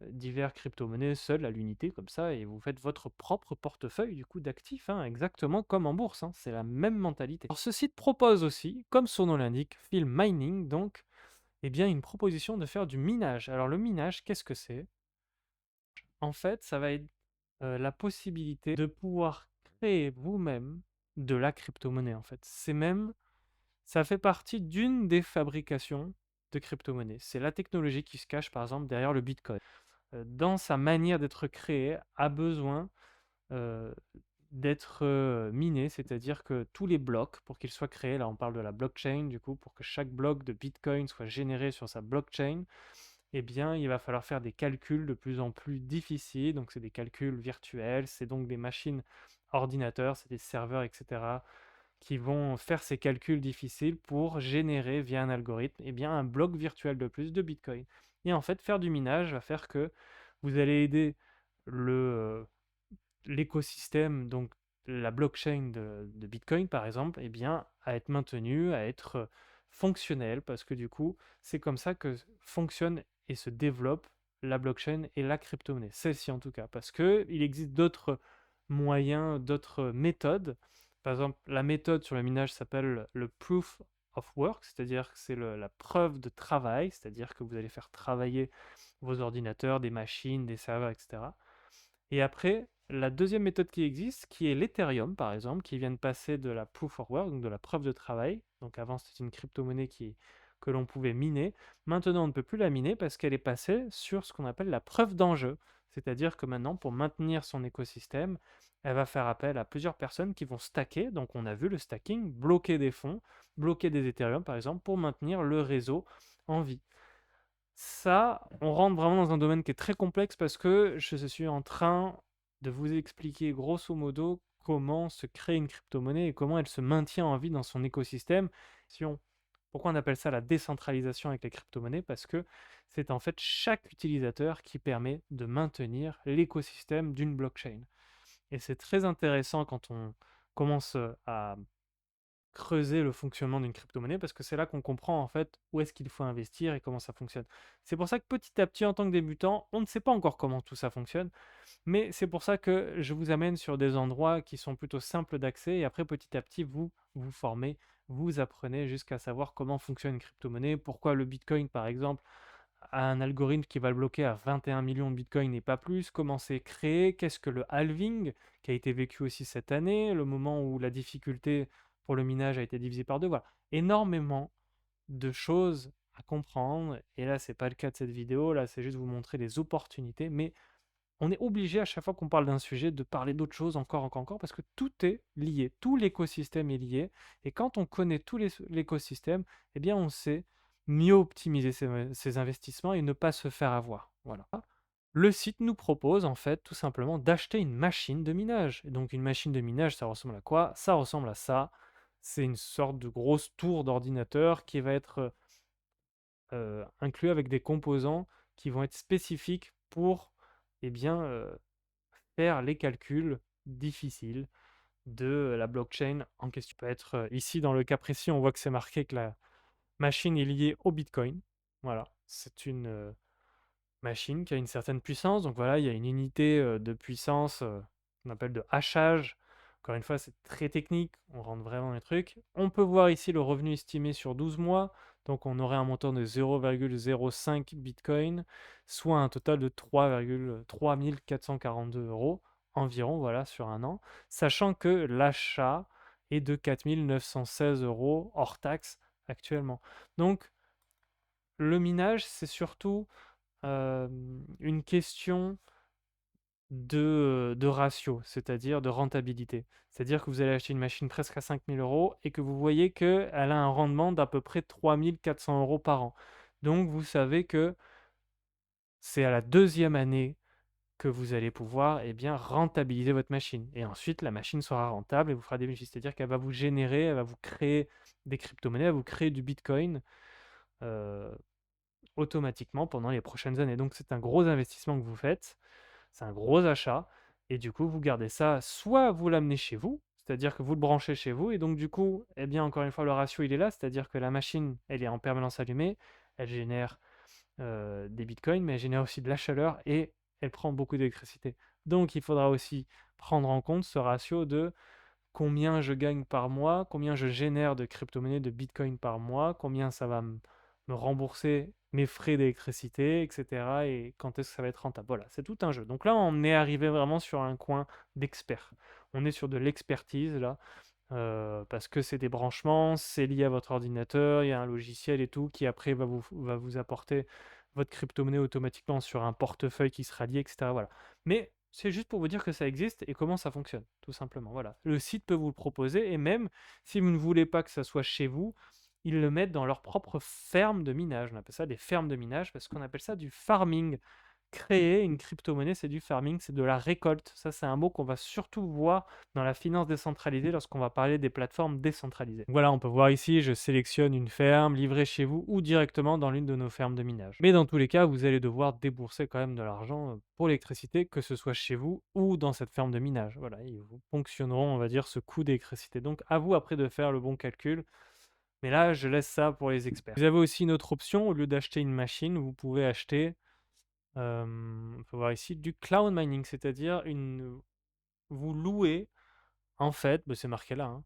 divers crypto-monnaies seules à l'unité comme ça et vous faites votre propre portefeuille du coup d'actifs, hein, exactement comme en bourse, hein, c'est la même mentalité. Alors ce site propose aussi, comme son nom l'indique, Field Mining, donc eh bien une proposition de faire du minage. Alors le minage, qu'est-ce que c'est? En fait, ça va être la possibilité de pouvoir créer vous-même de la crypto-monnaie en fait. Ça fait partie d'une des fabrications de crypto-monnaie. C'est la technologie qui se cache par exemple derrière le Bitcoin. Dans sa manière d'être créé, a besoin, heu, d'être, miné. C'est-à-dire que tous les blocs, pour qu'ils soient créés, là on parle de la blockchain du coup, pour que chaque bloc de Bitcoin soit généré sur sa blockchain, eh bien, il va falloir faire des calculs de plus en plus difficiles. Donc c'est des calculs virtuels, c'est donc des machines ordinateurs, c'est des serveurs et cetera, qui vont faire ces calculs difficiles pour générer via un algorithme, eh bien, un bloc virtuel de plus de Bitcoin. Et en fait, faire du minage va faire que vous allez aider le, l'écosystème, donc la blockchain de Bitcoin par exemple, eh bien, à être maintenu, à être fonctionnel, parce que du coup, c'est comme ça que fonctionne et se développe la blockchain et la crypto-monnaie. Celle-ci en tout cas, parce que il existe d'autres moyens, d'autres méthodes. Par exemple, la méthode sur le minage s'appelle le proof of work, c'est-à-dire que c'est la preuve de travail, c'est-à-dire que vous allez faire travailler vos ordinateurs, des machines, des serveurs, etc. Et après, la deuxième méthode qui existe, qui est l'Ethereum, par exemple, qui vient de passer de la proof of work, donc de la preuve de travail. Donc avant, c'était une crypto-monnaie que l'on pouvait miner. Maintenant, on ne peut plus la miner parce qu'elle est passée sur ce qu'on appelle la preuve d'enjeu. C'est-à-dire que maintenant, pour maintenir son écosystème, elle va faire appel à plusieurs personnes qui vont stacker. Donc on a vu le stacking, bloquer des fonds, bloquer des Ethereum, par exemple, pour maintenir le réseau en vie. Ça, on rentre vraiment dans un domaine qui est très complexe parce que je suis en train de vous expliquer grosso modo comment se crée une crypto-monnaie et comment elle se maintient en vie dans son écosystème. Pourquoi on appelle ça la décentralisation avec les crypto-monnaies? Parce que c'est en fait chaque utilisateur qui permet de maintenir l'écosystème d'une blockchain. Et c'est très intéressant quand on commence à creuser le fonctionnement d'une crypto-monnaie parce que c'est là qu'on comprend en fait où est-ce qu'il faut investir et comment ça fonctionne. C'est pour ça que petit à petit, en tant que débutant, on ne sait pas encore comment tout ça fonctionne, mais c'est pour ça que je vous amène sur des endroits qui sont plutôt simples d'accès et après petit à petit, vous vous formez, vous apprenez jusqu'à savoir comment fonctionne une crypto-monnaie, pourquoi le Bitcoin par exemple a un algorithme qui va le bloquer à 21 millions de Bitcoin et pas plus, comment c'est créé, qu'est-ce que le halving qui a été vécu aussi cette année, le moment où la difficulté pour le minage a été divisée par deux. Voilà, énormément de choses à comprendre. Et là, c'est pas le cas de cette vidéo. Là, c'est juste vous montrer les opportunités. Mais on est obligé à chaque fois qu'on parle d'un sujet de parler d'autres choses encore, encore, encore, parce que tout est lié. Tout l'écosystème est lié. Et quand on connaît tout l'écosystème, eh bien, on sait mieux optimiser ses investissements et ne pas se faire avoir. Voilà. Le site nous propose en fait tout simplement d'acheter une machine de minage. Et donc une machine de minage, ça ressemble à quoi? Ça ressemble à ça. C'est une sorte de grosse tour d'ordinateur qui va être inclus avec des composants qui vont être spécifiques pour eh bien, faire les calculs difficiles de la blockchain en question. Peut être, ici dans le cas précis, on voit que c'est marqué que la machine est liée au Bitcoin. Voilà, c'est une, machine qui a une certaine puissance. Donc voilà, il y a une unité de puissance qu'on appelle de hachage. Encore une fois, c'est très technique, on rentre vraiment dans les trucs. On peut voir ici le revenu estimé sur 12 mois. Donc on aurait un montant de 0,05 Bitcoin, soit un total de 3,3 442 euros environ, voilà, sur un an. Sachant que l'achat est de 4 916 euros hors taxe actuellement. Donc le minage, c'est surtout une question de ratio, c'est-à-dire de rentabilité. C'est-à-dire que vous allez acheter une machine presque à 5 000 € et que vous voyez qu'elle a un rendement d'à peu près 3 400 € par an. Donc vous savez que c'est à la deuxième année que vous allez pouvoir, eh bien, rentabiliser votre machine. Et ensuite, la machine sera rentable et vous fera des bénéfices. C'est-à-dire qu'elle va vous générer, elle va vous créer des crypto-monnaies, elle va vous créer du Bitcoin euh, automatiquement pendant les prochaines années. Donc c'est un gros investissement que vous faites, c'est un gros achat, et du coup, vous gardez ça, soit vous l'amenez chez vous, c'est-à-dire que vous le branchez chez vous, et donc du coup, eh bien, encore une fois, le ratio, il est là, c'est-à-dire que la machine, elle est en permanence allumée, elle génère des bitcoins, mais elle génère aussi de la chaleur et elle prend beaucoup d'électricité. Donc il faudra aussi prendre en compte ce ratio de combien je gagne par mois, combien je génère de crypto-monnaies, de bitcoin par mois, combien ça va me rembourser mes frais d'électricité, etc. Et quand est-ce que ça va être rentable. Voilà, c'est tout un jeu. Donc là, on est arrivé vraiment sur un coin d'expert. On est sur de l'expertise là, parce que c'est des branchements, c'est lié à votre ordinateur, il y a un logiciel et tout qui après va vous apporter votre crypto-monnaie automatiquement sur un portefeuille qui sera lié, etc. Voilà. Mais c'est juste pour vous dire que ça existe et comment ça fonctionne, tout simplement. Voilà. Le site peut vous le proposer et même si vous ne voulez pas que ça soit chez vous, ils le mettent dans leur propre ferme de minage. On appelle ça des fermes de minage parce qu'on appelle ça du farming. Créer une crypto-monnaie, c'est du farming, c'est de la récolte. Ça, c'est un mot qu'on va surtout voir dans la finance décentralisée lorsqu'on va parler des plateformes décentralisées. Voilà, on peut voir ici, je sélectionne une ferme livrée chez vous ou directement dans l'une de nos fermes de minage. Mais dans tous les cas, vous allez devoir débourser quand même de l'argent pour l'électricité, que ce soit chez vous ou dans cette ferme de minage. Voilà, ils vous ponctionneront, on va dire, ce coût d'électricité. Donc, à vous après de faire le bon calcul. Mais là, je laisse ça pour les experts. Vous avez aussi une autre option, au lieu d'acheter une machine, vous pouvez acheter on peut voir ici du cloud mining, c'est-à-dire vous louez, en fait, bah, c'est marqué là, hein,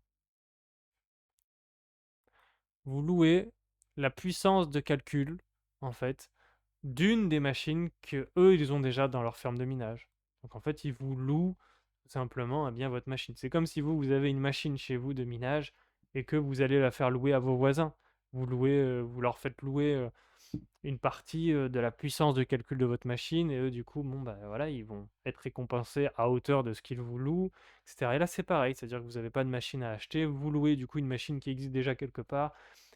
vous louez la puissance de calcul, en fait, d'une des machines que eux ils ont déjà dans leur ferme de minage. Donc en fait, ils vous louent tout simplement bien votre machine. C'est comme si vous avez une machine chez vous de minage et que vous allez la faire louer à vos voisins. Vous leur faites louer une partie de la puissance de calcul de votre machine et eux du coup bon bah voilà ils vont être récompensés à hauteur de ce qu'ils vous louent, etc. Et là c'est pareil, c'est-à-dire que vous n'avez pas de machine à acheter, vous louez du coup une machine qui existe déjà quelque part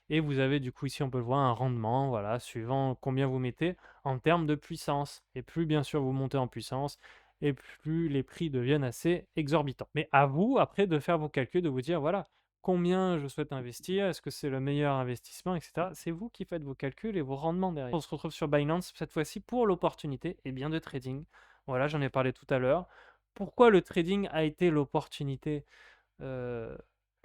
et vous avez du coup ici on peut le voir un rendement voilà suivant combien vous mettez en termes de puissance. Et plus bien sûr vous montez en puissance et plus les prix deviennent assez exorbitants. Mais à vous après de faire vos calculs, de vous dire voilà combien je souhaite investir, est-ce que c'est le meilleur investissement, etc. C'est vous qui faites vos calculs et vos rendements derrière. On se retrouve sur Binance cette fois-ci pour l'opportunité et bien de trading. Voilà, j'en ai parlé tout à l'heure. Pourquoi le trading a été l'opportunité euh,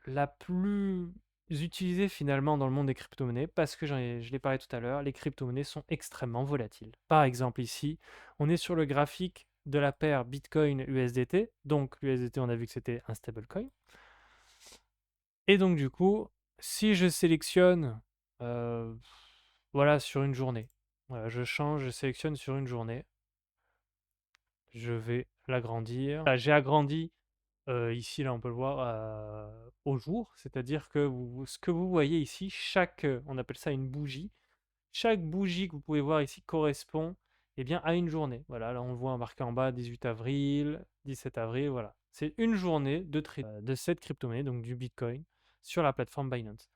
la plus utilisée finalement dans le monde des crypto-monnaies? Parce que je l'ai parlé tout à l'heure, les crypto-monnaies sont extrêmement volatiles. Par exemple ici, on est sur le graphique de la paire Bitcoin-USDT. Donc l'USDT, on a vu que c'était un stablecoin. Et donc du coup, si je sélectionne, heu, voilà, sur une journée, voilà, je change, je sélectionne sur une journée, je vais l'agrandir. Voilà, j'ai agrandi, ici, là, on peut le voir, au jour, c'est-à-dire que ce que vous voyez ici, on appelle ça une bougie. Chaque bougie que vous pouvez voir ici correspond, eh bien, à une journée. Voilà, là, on le voit marqué en bas 18 avril, 17 avril, voilà. C'est une journée de de cette crypto-monnaie, donc du Bitcoin, sur la plateforme Binance.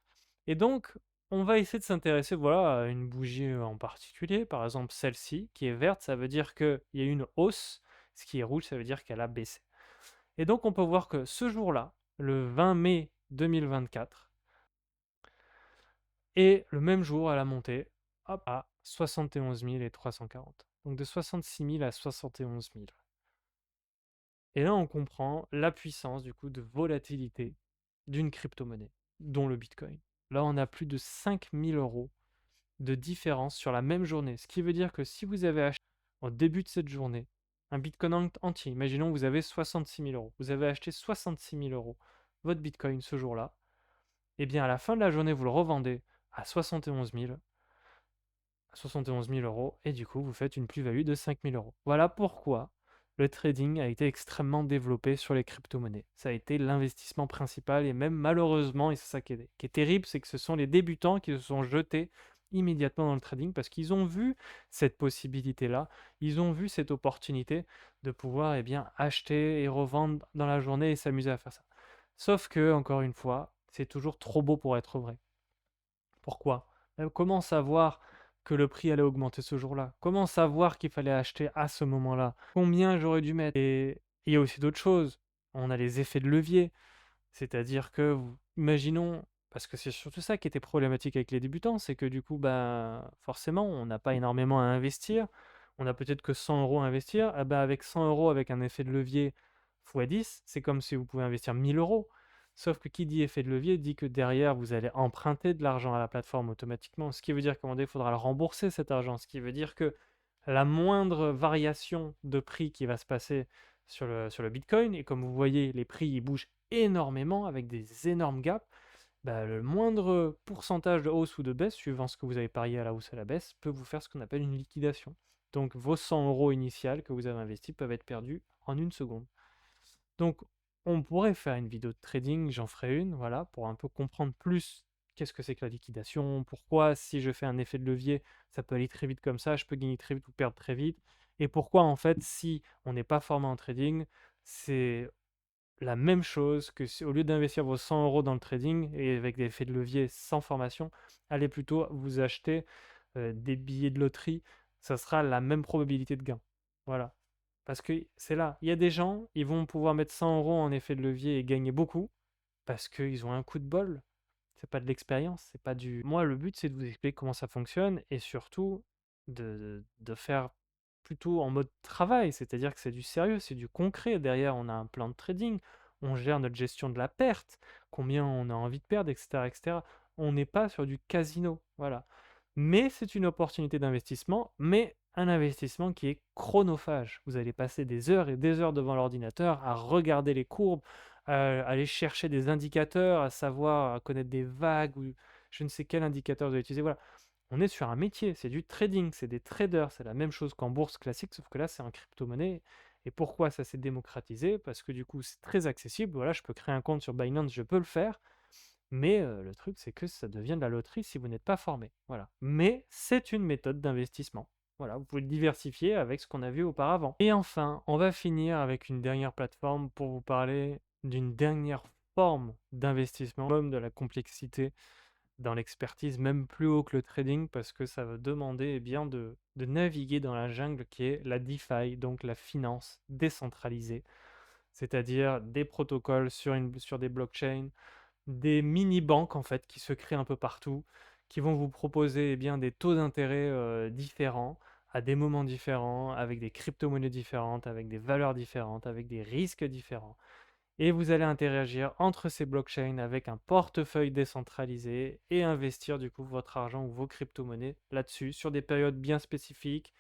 Et donc, on va essayer de s'intéresser, voilà, à une bougie en particulier, par exemple celle-ci, qui est verte, ça veut dire qu'il y a eu une hausse, ce qui est rouge, ça veut dire qu'elle a baissé. Et donc, on peut voir que ce jour-là, le 20 mai 2024, et le même jour, elle a monté hop, à 71 340. Donc de 66 000 à 71 000. Et là, on comprend la puissance du coup de volatilité d'une crypto-monnaie, dont le Bitcoin. Là, on a plus de 5 000 € de différence sur la même journée. Ce qui veut dire que si vous avez acheté au début de cette journée un Bitcoin entier, imaginons que vous avez 66 000 €, vous avez acheté 66 000 € votre Bitcoin ce jour-là, et bien à la fin de la journée, vous le revendez à 71 000, et du coup, vous faites une plus-value de 5 000 €. Voilà pourquoi le trading a été extrêmement développé sur les crypto-monnaies. Ça a été l'investissement principal et même malheureusement, et c'est ça qui est terrible, c'est que ce sont les débutants qui se sont jetés immédiatement dans le trading parce qu'ils ont vu cette possibilité-là, ils ont vu cette opportunité de pouvoir, eh bien, acheter et revendre dans la journée et s'amuser à faire ça. Sauf que, encore une fois, c'est toujours trop beau pour être vrai. Pourquoi? Comment savoir que le prix allait augmenter ce jour-là? Comment savoir qu'il fallait acheter à ce moment-là? Combien j'aurais dû mettre? Et il y a aussi d'autres choses. On a les effets de levier. C'est-à-dire que imaginons, parce que c'est surtout ça qui était problématique avec les débutants, c'est que du coup, bah, forcément, on n'a pas énormément à investir. On a peut-être que 100 € à investir. Ah bah, avec 100 € avec un effet de levier fois 10, c'est comme si vous pouvez investir 1 000 €. Sauf que qui dit effet de levier dit que derrière, vous allez emprunter de l'argent à la plateforme automatiquement. Ce qui veut dire qu'à un moment donné, il faudra le rembourser cet argent. Ce qui veut dire que la moindre variation de prix qui va se passer sur le Bitcoin, et comme vous voyez, les prix ils bougent énormément avec des énormes gaps, bah, le moindre pourcentage de hausse ou de baisse, suivant ce que vous avez parié à la hausse et à la baisse, peut vous faire ce qu'on appelle une liquidation. Donc vos 100 € initiales que vous avez investis peuvent être perdus en une seconde. Donc on pourrait faire une vidéo de trading, j'en ferai une, voilà, pour un peu comprendre plus qu'est-ce que c'est que la liquidation, pourquoi si je fais un effet de levier, ça peut aller très vite comme ça, je peux gagner très vite ou perdre très vite, et pourquoi en fait si on n'est pas formé en trading, c'est la même chose que si au lieu d'investir vos 100 € dans le trading et avec des effets de levier sans formation, allez plutôt vous acheter des billets de loterie, ça sera la même probabilité de gain. Voilà. Parce que c'est là, il y a des gens, ils vont pouvoir mettre 100 € en effet de levier et gagner beaucoup parce qu'ils ont un coup de bol. C'est pas de l'expérience, c'est pas du. Moi, le but, c'est de vous expliquer comment ça fonctionne et surtout de faire plutôt en mode travail, c'est-à-dire que c'est du sérieux, c'est du concret. Derrière, on a un plan de trading, on gère notre gestion de la perte, combien on a envie de perdre, etc., etc. On n'est pas sur du casino, voilà. Mais c'est une opportunité d'investissement, mais un investissement qui est chronophage. Vous allez passer des heures et des heures devant l'ordinateur à regarder les courbes, aller chercher des indicateurs, à savoir, à connaître des vagues ou je ne sais quel indicateur vous allez utiliser. Voilà, on est sur un métier, c'est du trading, c'est des traders, c'est la même chose qu'en bourse classique, sauf que là, c'est en crypto-monnaie. Et pourquoi ça s'est démocratisé? Parce que du coup, c'est très accessible. Voilà, je peux créer un compte sur Binance, je peux le faire. Mais le truc, c'est que ça devient de la loterie si vous n'êtes pas formé. Voilà. Mais c'est une méthode d'investissement. Voilà, vous pouvez le diversifier avec ce qu'on a vu auparavant. Et enfin, on va finir avec une dernière plateforme pour vous parler d'une dernière forme d'investissement, même de la complexité dans l'expertise, même plus haut que le trading, parce que ça va demander eh bien, de naviguer dans la jungle qui est la DeFi, donc la finance décentralisée, c'est-à-dire des protocoles sur des blockchains, des mini-banques en fait qui se créent un peu partout, qui vont vous proposer eh bien, des taux d'intérêt différents, à des moments différents, avec des crypto-monnaies différentes, avec des valeurs différentes, avec des risques différents. Et vous allez interagir entre ces blockchains avec un portefeuille décentralisé et investir du coup votre argent ou vos crypto-monnaies là-dessus sur des périodes bien spécifiques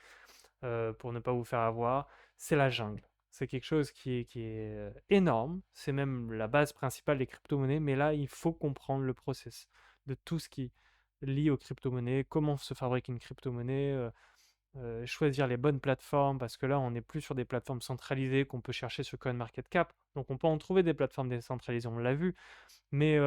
pour ne pas vous faire avoir. C'est la jungle. C'est quelque chose qui est énorme. C'est même la base principale des crypto-monnaies. Mais là, il faut comprendre le process de tout ce qui lie aux crypto-monnaies, comment se fabrique une crypto-monnaie, choisir les bonnes plateformes, parce que là, on n'est plus sur des plateformes centralisées qu'on peut chercher sur CoinMarketCap. Donc, on peut en trouver des plateformes décentralisées, on l'a vu, mais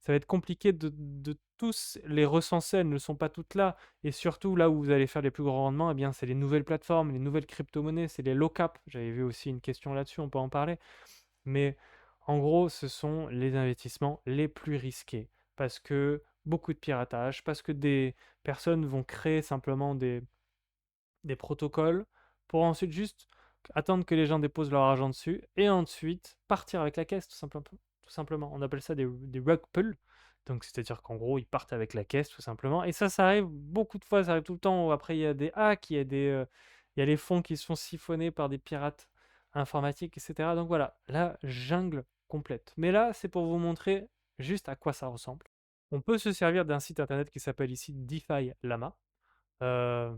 ça va être compliqué de tous les recenser, elles ne sont pas toutes là. Et surtout, là où vous allez faire les plus grands rendements, eh bien, c'est les nouvelles plateformes, les nouvelles crypto-monnaies, c'est les low-cap. J'avais vu aussi une question là-dessus, on peut en parler. Mais en gros, ce sont les investissements les plus risqués, parce que beaucoup de piratage, parce que des personnes vont créer simplement des protocoles pour ensuite juste attendre que les gens déposent leur argent dessus et ensuite partir avec la caisse, tout simplement. Tout simplement. On appelle ça des rug pulls. Donc, c'est-à-dire qu'en gros, ils partent avec la caisse, tout simplement. Et ça arrive beaucoup de fois, ça arrive tout le temps. Après, il y a des hacks, il y a les fonds qui se font siphonner par des pirates informatiques, etc. Donc voilà, la jungle complète. Mais là, c'est pour vous montrer juste à quoi ça ressemble. On peut se servir d'un site internet qui s'appelle ici DeFi Lama. Euh,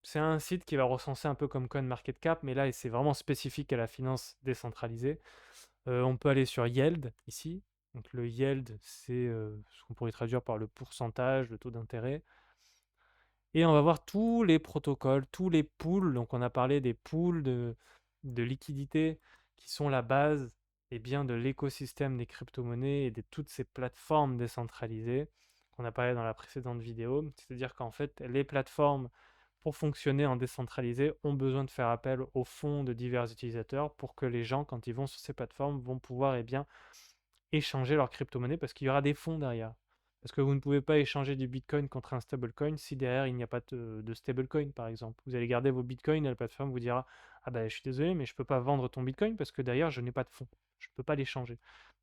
c'est un site qui va recenser un peu comme CoinMarketCap, mais là, c'est vraiment spécifique à la finance décentralisée. On peut aller sur Yield, ici. Donc le yield, c'est ce qu'on pourrait traduire par le pourcentage, le taux d'intérêt. Et on va voir tous les protocoles, tous les pools. Donc on a parlé des pools de liquidité qui sont la base bien, de l'écosystème des crypto-monnaies et de toutes ces plateformes décentralisées qu'on a parlé dans la précédente vidéo. C'est-à-dire qu'en fait, les plateformes, pour fonctionner en décentralisé, ont besoin de faire appel aux fonds de divers utilisateurs pour que les gens, quand ils vont sur ces plateformes, vont pouvoir échanger leur crypto-monnaie parce qu'il y aura des fonds derrière. Parce que vous ne pouvez pas échanger du Bitcoin contre un stablecoin si derrière il n'y a pas de stablecoin, par exemple. Vous allez garder vos Bitcoins et la plateforme vous dira: ah ben je suis désolé, mais je ne peux pas vendre ton Bitcoin parce que derrière je n'ai pas de fonds. Je ne peux pas l'échanger.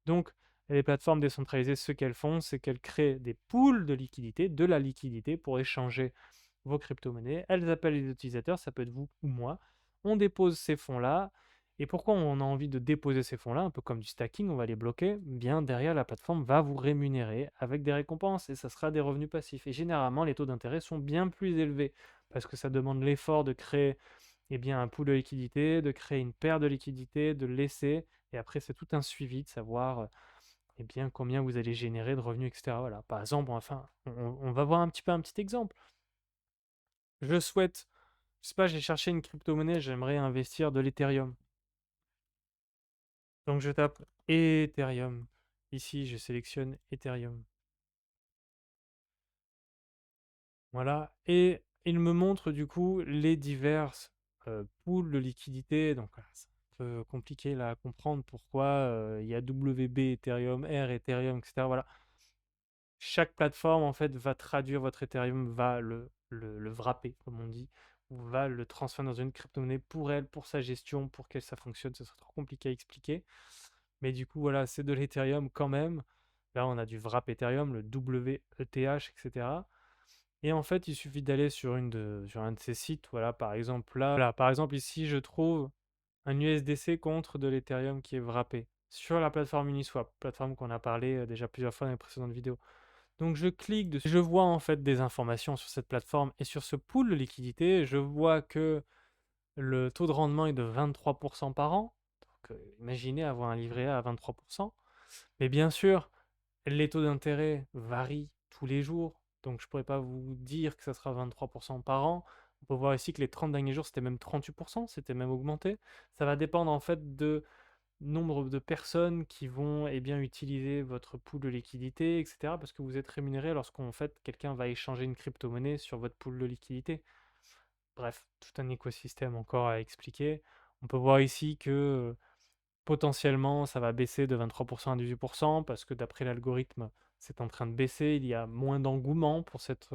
Donc, les plateformes décentralisées, ce qu'elles font, c'est qu'elles créent des pools de liquidité, de la liquidité pour échanger vos crypto-monnaies. Elles appellent les utilisateurs, ça peut être vous ou moi. On dépose ces fonds-là. Et pourquoi on a envie de déposer ces fonds-là, un peu comme du stacking, on va les bloquer, bien derrière la plateforme va vous rémunérer avec des récompenses et ça sera des revenus passifs. Et généralement, les taux d'intérêt sont bien plus élevés parce que ça demande l'effort de créer un pool de liquidité, de créer une paire de liquidités, de le laisser. Et après, c'est tout un suivi de savoir combien vous allez générer de revenus, etc. Voilà. Par exemple, enfin, on va voir un petit peu un petit exemple. Je souhaite, je sais pas, j'ai cherché une crypto-monnaie, j'aimerais investir de l'Ethereum. Donc je tape Ethereum. Ici, je sélectionne Ethereum. Voilà. Et il me montre du coup les diverses pools de liquidité. Donc voilà, c'est un peu compliqué là à comprendre pourquoi il y a WB Ethereum, R Ethereum, etc. Voilà. Chaque plateforme en fait va traduire votre Ethereum, va le wrapper, comme on dit, ou va le transformer dans une crypto-monnaie pour elle, pour sa gestion, pour que ça fonctionne. Ce serait trop compliqué à expliquer. Mais du coup, voilà, c'est de l'Ethereum quand même. Là, on a du wrap Ethereum, le WETH, etc. Et en fait, il suffit d'aller sur un de ces sites. Voilà, par exemple, là, voilà, par exemple, ici, je trouve un USDC contre de l'Ethereum qui est wrappé sur la plateforme Uniswap, plateforme qu'on a parlé déjà plusieurs fois dans les précédentes vidéos. Donc, je clique dessus. Je vois en fait des informations sur cette plateforme et sur ce pool de liquidité. Je vois que le taux de rendement est de 23% par an. Donc, imaginez avoir un livret A à 23%. Mais bien sûr, les taux d'intérêt varient tous les jours, donc je ne pourrais pas vous dire que ça sera 23% par an. On peut voir ici que les 30 derniers jours, c'était même 38%, c'était même augmenté. Ça va dépendre en fait de nombre de personnes qui vont utiliser votre pool de liquidité, etc. Parce que vous êtes rémunéré lorsqu'en fait quelqu'un va échanger une crypto-monnaie sur votre pool de liquidité. Bref, tout un écosystème encore à expliquer. On peut voir ici que potentiellement, ça va baisser de 23% à 18% parce que d'après l'algorithme, c'est en train de baisser. Il y a moins d'engouement pour cette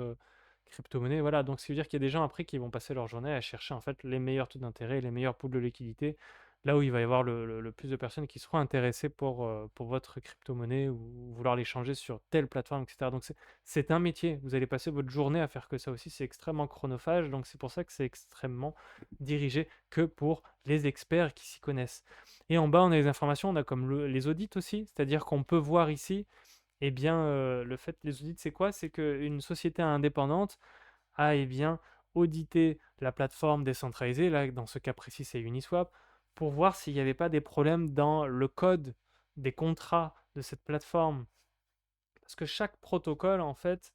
crypto-monnaie. Voilà, donc ça veut dire qu'il y a des gens après qui vont passer leur journée à chercher en fait les meilleurs taux d'intérêt, les meilleurs pools de liquidité, là où il va y avoir le plus de personnes qui seront intéressées pour votre crypto-monnaie ou vouloir l'échanger sur telle plateforme, etc. Donc c'est un métier. Vous allez passer votre journée à faire que ça aussi. C'est extrêmement chronophage. Donc c'est pour ça que c'est extrêmement dirigé que pour les experts qui s'y connaissent. Et en bas, on a les informations, on a comme les audits aussi, c'est-à-dire qu'on peut voir ici, le fait, les audits, c'est quoi? C'est qu'une société indépendante a audité la plateforme décentralisée, là, dans ce cas précis, c'est Uniswap, pour voir s'il n'y avait pas des problèmes dans le code des contrats de cette plateforme. Parce que chaque protocole, en fait,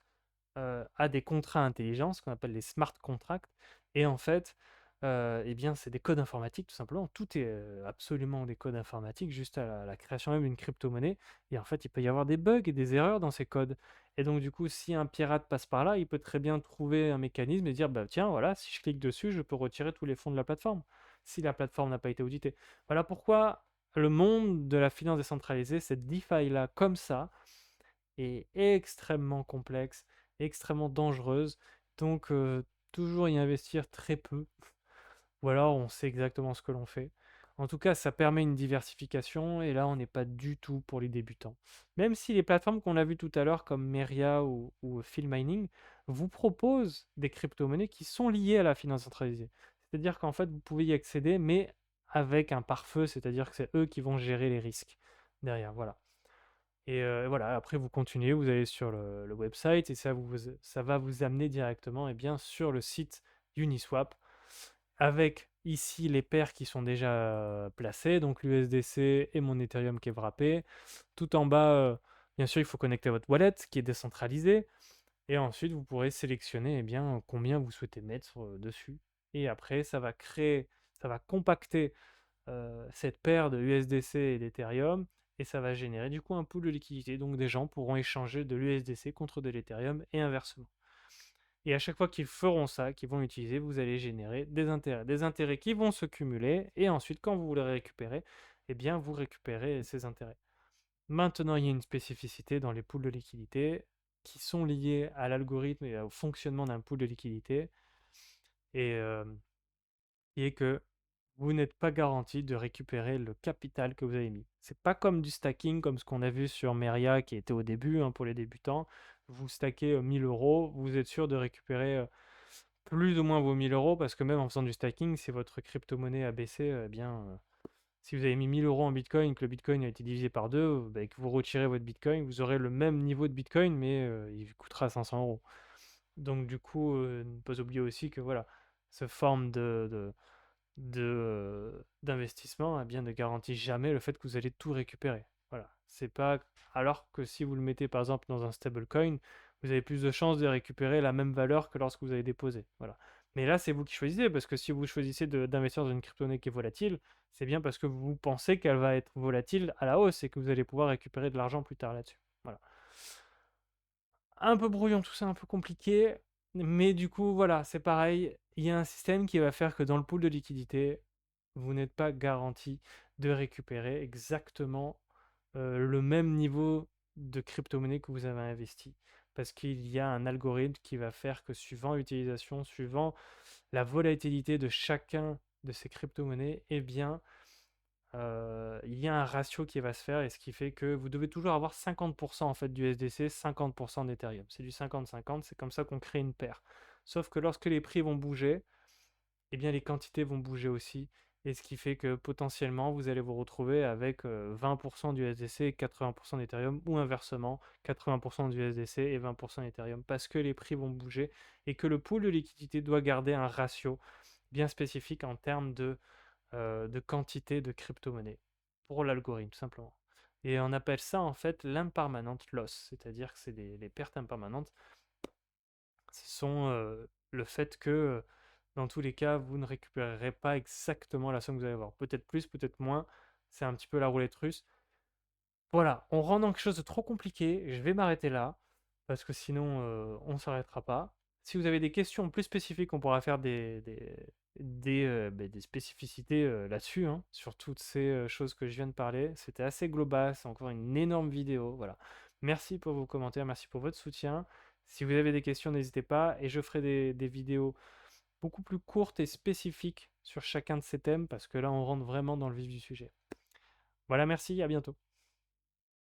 a des contrats intelligents, ce qu'on appelle les smart contracts. Et en fait, c'est des codes informatiques tout simplement. Tout est absolument des codes informatiques, juste à la création même d'une crypto-monnaie. Et en fait, il peut y avoir des bugs et des erreurs dans ces codes. Et donc, du coup, si un pirate passe par là, il peut très bien trouver un mécanisme et dire, bah tiens, voilà, si je clique dessus, je peux retirer tous les fonds de la plateforme, si la plateforme n'a pas été auditée. Voilà pourquoi le monde de la finance décentralisée, cette DeFi-là, comme ça, est extrêmement complexe, extrêmement dangereuse. Donc, toujours y investir très peu, ou alors on sait exactement ce que l'on fait. En tout cas, ça permet une diversification, et là, on n'est pas du tout pour les débutants. Même si les plateformes qu'on a vues tout à l'heure, comme Meria ou Phil Mining, vous proposent des crypto-monnaies qui sont liées à la finance centralisée. C'est-à-dire qu'en fait, vous pouvez y accéder, mais avec un pare-feu, c'est-à-dire que c'est eux qui vont gérer les risques derrière. Voilà. Et voilà, après vous continuez, vous allez sur le website et ça va vous amener directement sur le site Uniswap avec ici les paires qui sont déjà placées, donc l'USDC et mon Ethereum qui est wrappé. Tout en bas, bien sûr, il faut connecter votre wallet qui est décentralisé et ensuite vous pourrez sélectionner combien vous souhaitez mettre dessus. Et après, ça va compacter cette paire de USDC et d'Ethereum et ça va générer du coup un pool de liquidité. Donc des gens pourront échanger de l'USDC contre de l'Ethereum et inversement. Et à chaque fois qu'ils feront ça, qu'ils vont l'utiliser, vous allez générer des intérêts. Des intérêts qui vont se cumuler, et ensuite, quand vous les récupérez, eh bien, vous récupérez ces intérêts. Maintenant, il y a une spécificité dans les pools de liquidité qui sont liées à l'algorithme et au fonctionnement d'un pool de liquidité, et qui est que vous n'êtes pas garanti de récupérer le capital que vous avez mis. C'est pas comme du stacking, comme ce qu'on a vu sur Meria qui était au début, hein, pour les débutants. Vous stackez 1000 euros, vous êtes sûr de récupérer plus ou moins vos 1000 euros, parce que même en faisant du stacking, si votre crypto-monnaie a baissé, eh bien, si vous avez mis 1000 euros en Bitcoin, que le Bitcoin a été divisé par deux, bah, et que vous retirez votre Bitcoin, vous aurez le même niveau de Bitcoin, mais il coûtera 500 euros. Donc du coup, ne pas oublier aussi que voilà, cette forme d'investissement, eh bien, ne garantit jamais le fait que vous allez tout récupérer. Voilà, c'est pas alors que si vous le mettez par exemple dans un stablecoin, vous avez plus de chances de récupérer la même valeur que lorsque vous avez déposé. Voilà. Mais là, c'est vous qui choisissez, parce que si vous choisissez d'investir dans une crypto-monnaie qui est volatile, c'est bien parce que vous pensez qu'elle va être volatile à la hausse et que vous allez pouvoir récupérer de l'argent plus tard là-dessus. Voilà. Un peu brouillon, tout ça un peu compliqué, mais du coup, voilà, c'est pareil. Il y a un système qui va faire que dans le pool de liquidité, vous n'êtes pas garanti de récupérer exactement le même niveau de crypto-monnaie que vous avez investi. Parce qu'il y a un algorithme qui va faire que suivant l'utilisation, suivant la volatilité de chacun de ces crypto-monnaies, eh bien, il y a un ratio qui va se faire, et ce qui fait que vous devez toujours avoir 50% en fait du SDC, 50% d'Ethereum. C'est du 50-50, c'est comme ça qu'on crée une paire. Sauf que lorsque les prix vont bouger, eh bien les quantités vont bouger aussi, et ce qui fait que potentiellement vous allez vous retrouver avec 20% du SDC et 80% d'Ethereum, ou inversement 80% du SDC et 20% d'Ethereum, parce que les prix vont bouger et que le pool de liquidité doit garder un ratio bien spécifique en termes de quantité de crypto-monnaie pour l'algorithme, tout simplement. Et on appelle ça en fait l'impermanent loss, c'est-à-dire que c'est les pertes impermanentes. Ce sont le fait que dans tous les cas, vous ne récupérerez pas exactement la somme que vous allez avoir. Peut-être plus, peut-être moins. C'est un petit peu la roulette russe. Voilà, on rentre dans quelque chose de trop compliqué. Je vais m'arrêter là, parce que sinon, on ne s'arrêtera pas. Si vous avez des questions plus spécifiques, on pourra faire des spécificités là-dessus, hein, sur toutes ces choses que je viens de parler. C'était assez global, c'est encore une énorme vidéo. Voilà. Merci pour vos commentaires, merci pour votre soutien. Si vous avez des questions, n'hésitez pas, et je ferai des vidéos beaucoup plus courtes et spécifiques sur chacun de ces thèmes, parce que là, on rentre vraiment dans le vif du sujet. Voilà, merci, à bientôt.